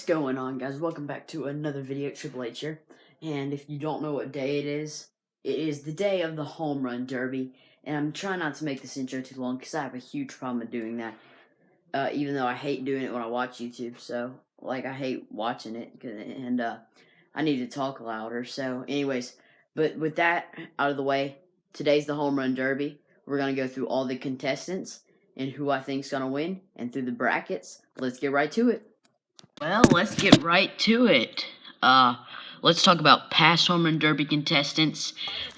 going on, guys? Welcome back to another video. Triple H here. And if you don't know what day it is the day of the home run derby. And I'm trying not to make this intro too long because I have a huge problem with doing that. Even though I hate doing it when I watch YouTube. So, I hate watching it. And I need to talk louder. So, anyways, but with that out of the way, today's the home run derby. We're going to go through all the contestants and who I think's going to win. And through the brackets. Let's get right to it. Well, let's get right to it. Let's talk about past home run derby contestants,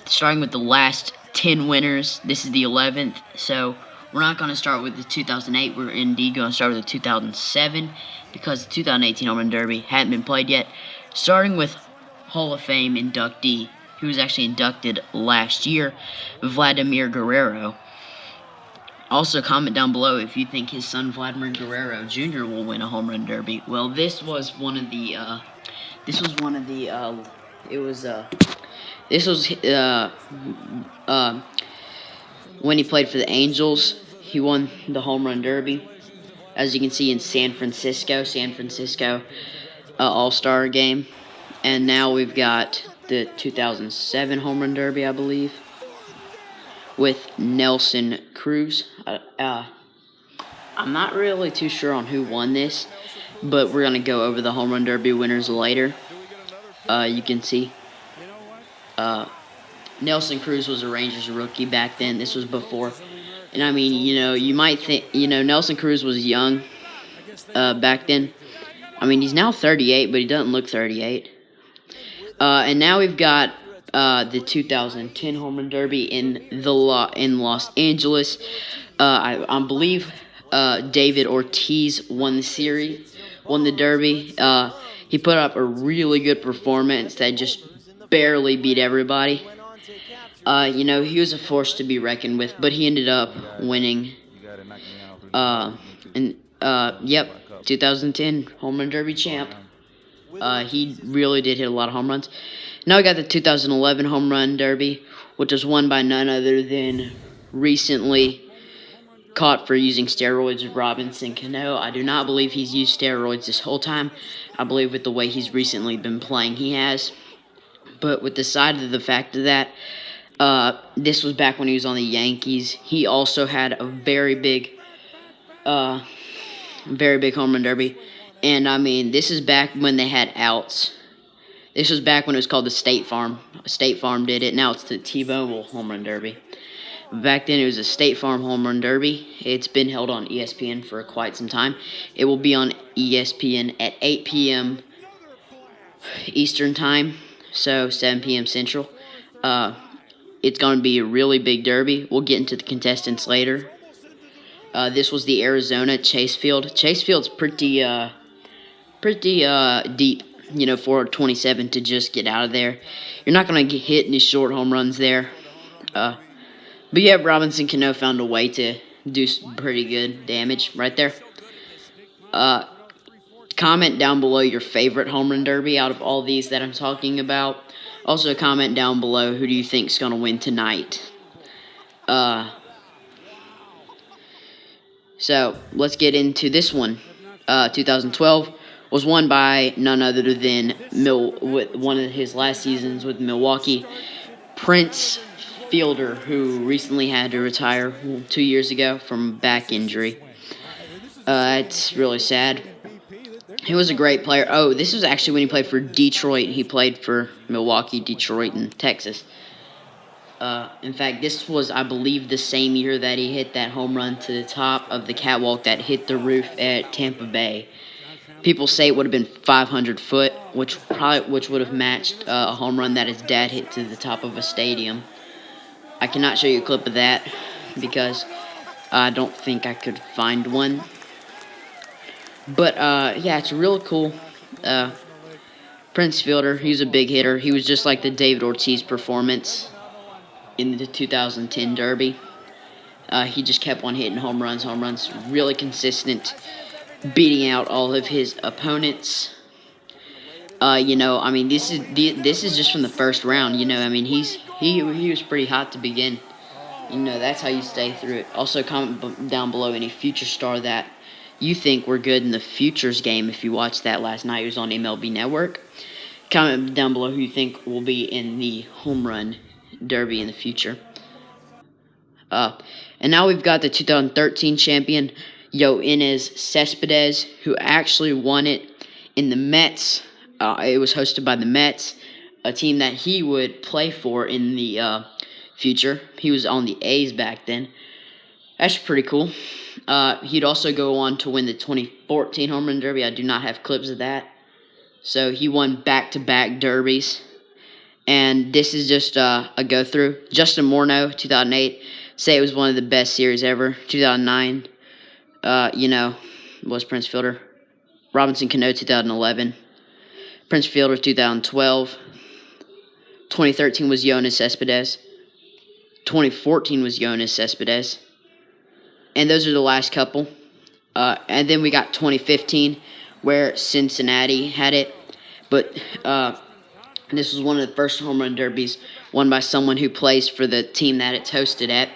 starting with the last 10 winners. This is the 11th, so we're not going to start with the 2008. We're indeed going to start with the 2007 because the 2018 home run derby hadn't been played yet. Starting with Hall of Fame inductee, who was actually inducted last year, Vladimir Guerrero. Also, comment down below if you think his son Vladimir Guerrero Jr. will win a home run derby. Well, this was when he played for the Angels. He won the home run derby, as you can see in San Francisco All-Star game. And now we've got the 2007 home run derby, I believe, with Nelson Cruz. I'm not really too sure on who won this, but we're going to go over the home run derby winners later. You can see Nelson Cruz was a Rangers rookie back then. This was before. And I mean, you might think, Nelson Cruz was young back then. I mean, he's now 38, but he doesn't look 38. And now we've got the 2010 home run derby in Los Angeles. I believe David Ortiz won the derby. He put up a really good performance that just barely beat everybody. He was a force to be reckoned with, but he ended up winning. 2010 home run derby champ. He really did hit a lot of home runs. Now we got the 2011 home run derby, which was won by none other than recently caught for using steroids, Robinson Cano. I do not believe he's used steroids this whole time. I believe with the way he's recently been playing, he has. But with the side of the fact of that, this was back when he was on the Yankees. He also had a very big home run derby. And, I mean, this is back when they had outs. This was back when it was called the State Farm. State Farm did it. Now it's the T-Mobile home run derby. Back then it was a State Farm home run derby. It's been held on ESPN for quite some time. It will be on ESPN at 8 p.m. Eastern Time, so 7 p.m. Central. It's going to be a really big derby. We'll get into the contestants later. This was the Arizona Chase Field. Chase Field's pretty deep, 427 to just get out of there. You're not going to get hit any short home runs there. But yeah, Robinson Cano found a way to do some pretty good damage right there. Comment down below your favorite home run derby out of all these that I'm talking about. Also, comment down below who do you think is going to win tonight. So, let's get into this one. 2012 was won by none other than with one of his last seasons with Milwaukee, Prince Fielder, who recently had to retire 2 years ago from back injury. It's really sad. He was a great player. Oh, this was actually when he played for Detroit. He played for Milwaukee, Detroit, and Texas. In fact, this was, I believe, the same year that he hit that home run to the top of the catwalk that hit the roof at Tampa Bay. People say it would have been 500 foot, which would have matched a home run that his dad hit to the top of a stadium. I cannot show you a clip of that because I don't think I could find one. But, yeah, it's really cool. Prince Fielder, he's a big hitter. He was just like the David Ortiz performance in the 2010 Derby. He just kept on hitting home runs, really consistent, beating out all of his opponents. I mean, this is just from the first round. I mean, he was pretty hot to begin. That's how you stay through it. Also, comment down below any future star that you think were good in the futures game if you watched that last night. It was on MLB Network. Comment down below who you think will be in the home run derby in the future. And now we've got the 2013 champion, Yoenis Cespedes, who actually won it in the Mets. It was hosted by the Mets, a team that he would play for in the future. He was on the A's back then. That's pretty cool. He'd also go on to win the 2014 Home Run Derby. I do not have clips of that. So he won back-to-back derbies. And this is just a go-through. Justin Morneau, 2008. Say it was one of the best series ever. 2009, was Prince Fielder. Robinson Cano, 2011. Prince Fielder, 2012. 2013 was Yoenis Cespedes. 2014 was Yoenis Cespedes. And those are the last couple. And then we got 2015, where Cincinnati had it. But this was one of the first home run derbies won by someone who plays for the team that it's hosted at.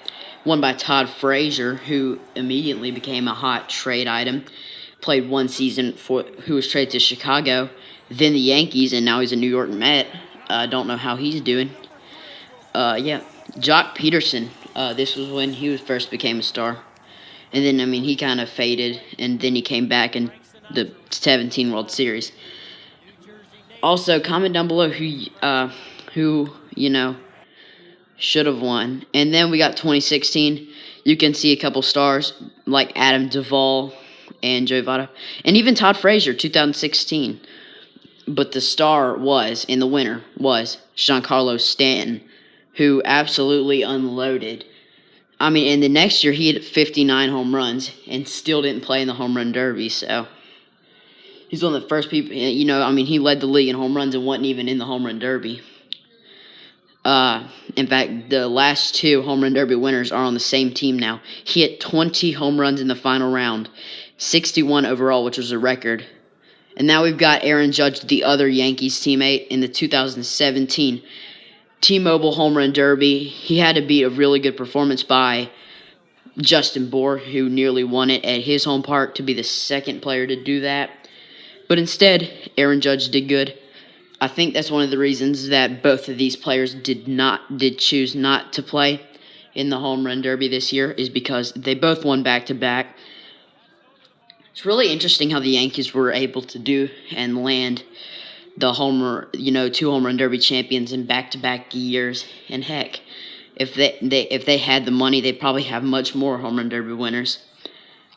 Won by Todd Frazier, who immediately became a hot trade item. Played one season who was traded to Chicago, then the Yankees, and now he's a New York Met. Don't know how he's doing. Jock Peterson. This was when he first became a star. And then, he kind of faded, and then he came back in the 17 World Series. Also, comment down below who should have won. And then we got 2016. You can see a couple stars like Adam Duvall and Joey Votto. And even Todd Frazier, 2016. But the star was, and the winner was, Giancarlo Stanton, who absolutely unloaded. And the next year he hit 59 home runs and still didn't play in the home run derby. So he's one of the first people, he led the league in home runs and wasn't even in the home run derby. In fact, the last two home run derby winners are on the same team now. He hit 20 home runs in the final round, 61 overall, which was a record. And now we've got Aaron Judge, the other Yankees teammate, in the 2017 T-Mobile Home Run Derby. He had to beat a really good performance by Justin Bour, who nearly won it at his home park, to be the second player to do that. But instead, Aaron Judge did good. I think that's one of the reasons that both of these players did choose not to play in the Home Run Derby this year, is because they both won back-to-back. It's really interesting how the Yankees were able to do and land the two Home Run Derby champions in back-to-back years. And heck, if they had the money, they'd probably have much more Home Run Derby winners.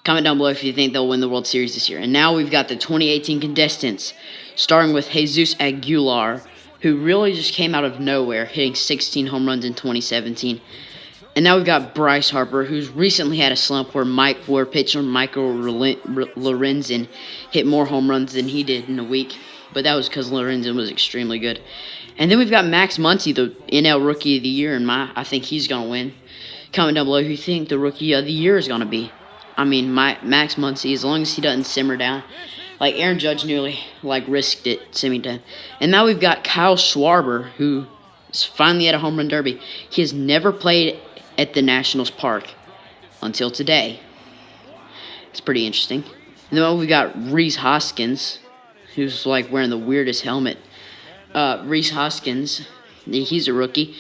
Comment down below if you think they'll win the World Series this year. And now we've got the 2018 contestants, starting with Jesus Aguilar, who really just came out of nowhere, hitting 16 home runs in 2017. And now we've got Bryce Harper, who's recently had a slump where pitcher Michael Lorenzen hit more home runs than he did in a week. But that was because Lorenzen was extremely good. And then we've got Max Muncy, the NL Rookie of the Year, and I think he's going to win. Comment down below who you think the Rookie of the Year is going to be. Max Muncy, as long as he doesn't simmer down. Like Aaron Judge nearly risked it simming down. And now we've got Kyle Schwarber, who is finally at a home run derby. He has never played at the Nationals Park until today. It's pretty interesting. And then we've got Rhys Hoskins, who's wearing the weirdest helmet. Rhys Hoskins, he's a rookie.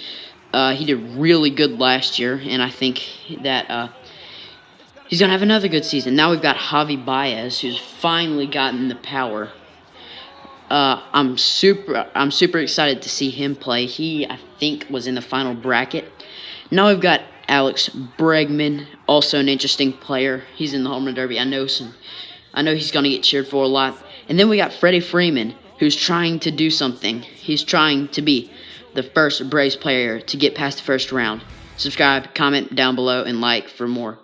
He did really good last year, and I think that he's going to have another good season. Now we've got Javi Baez, who's finally gotten the power. I'm super excited to see him play. He, I think, was in the final bracket. Now we've got Alex Bregman, also an interesting player. He's in the home run derby. I know he's going to get cheered for a lot. And then we got Freddie Freeman, who's trying to do something. He's trying to be the first Braves player to get past the first round. Subscribe, comment down below, and like for more.